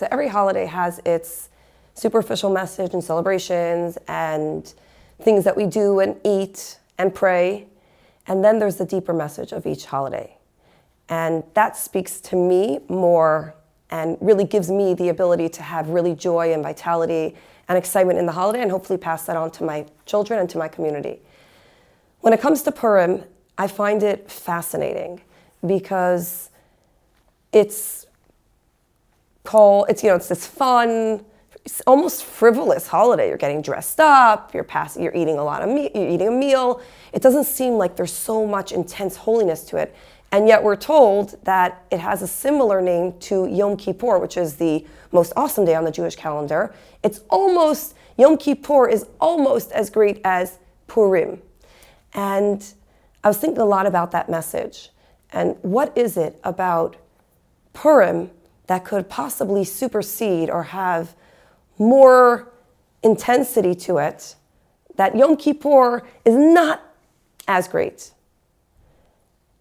So every holiday has its superficial message and celebrations and things that we do and eat and pray. And then there's the deeper message of each holiday. And that speaks to me more and really gives me the ability to have really joy and vitality and excitement in the holiday, and hopefully pass that on to my children and to my community. When it comes to Purim, I find it fascinating because it's this fun, almost frivolous holiday. You're getting dressed up, you're eating you're eating a meal. It doesn't seem like there's so much intense holiness to it. And yet we're told that it has a similar name to Yom Kippur, which is the most awesome day on the Jewish calendar. Yom Kippur is almost as great as Purim. And I was thinking a lot about that message. And what is it about Purim that could possibly supersede or have more intensity to it that Yom Kippur is not as great?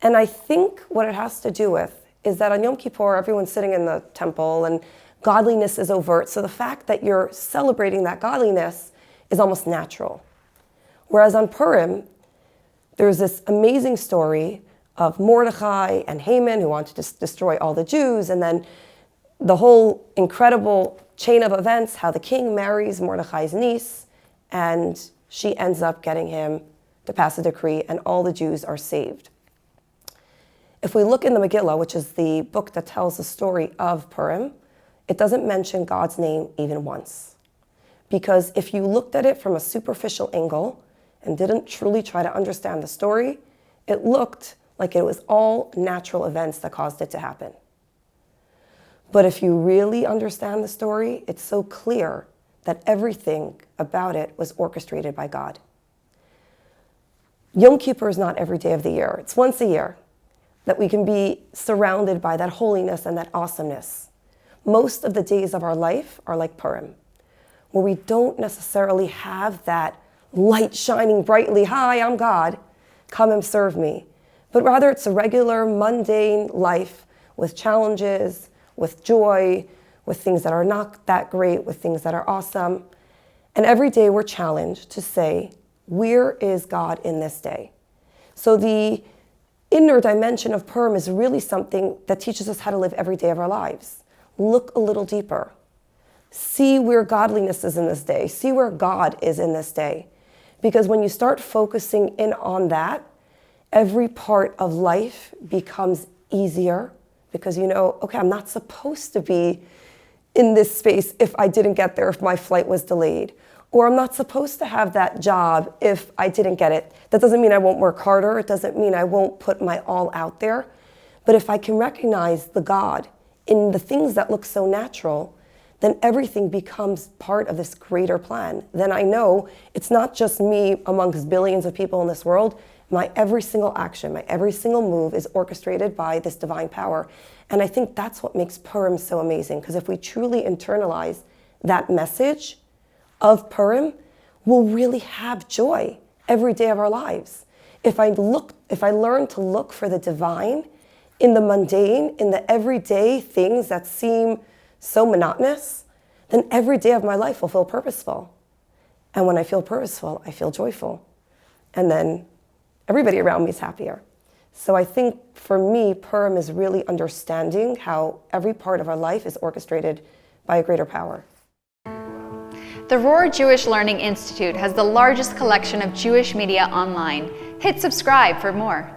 And I think what it has to do with is that on Yom Kippur, everyone's sitting in the temple and godliness is overt. So the fact that you're celebrating that godliness is almost natural. Whereas on Purim, there's this amazing story of Mordechai and Haman who want to destroy all the Jews, and then the whole incredible chain of events, how the king marries Mordechai's niece, and she ends up getting him to pass a decree, and all the Jews are saved. If we look in the Magilla, which is the book that tells the story of Purim, it doesn't mention God's name even once. Because if you looked at it from a superficial angle and didn't truly try to understand the story, it looked like it was all natural events that caused it to happen. But if you really understand the story, it's so clear that everything about it was orchestrated by God. Yom Kippur is not every day of the year. It's once a year that we can be surrounded by that holiness and that awesomeness. Most of the days of our life are like Purim, where we don't necessarily have that light shining brightly, "Hi, I'm God, come and serve me." But rather it's a regular, mundane life with challenges, with joy, with things that are not that great, with things that are awesome. And every day we're challenged to say, where is God in this day? So the inner dimension of Purim is really something that teaches us how to live every day of our lives. Look a little deeper. See where godliness is in this day. See where God is in this day. Because when you start focusing in on that, every part of life becomes easier because you know, okay, I'm not supposed to be in this space if I didn't get there, if my flight was delayed. Or I'm not supposed to have that job if I didn't get it. That doesn't mean I won't work harder. It doesn't mean I won't put my all out there. But if I can recognize the God in the things that look so natural, then everything becomes part of this greater plan. Then I know it's not just me amongst billions of people in this world. My every single action, my every single move is orchestrated by this divine power. And I think that's what makes Purim so amazing, because if we truly internalize that message of Purim, we'll really have joy every day of our lives. If I learn to look for the divine in the mundane, in the everyday things that seem so monotonous, then every day of my life will feel purposeful. And when I feel purposeful, I feel joyful. And then everybody around me is happier. So I think for me, Purim is really understanding how every part of our life is orchestrated by a greater power. The Rohr Jewish Learning Institute has the largest collection of Jewish media online. Hit subscribe for more.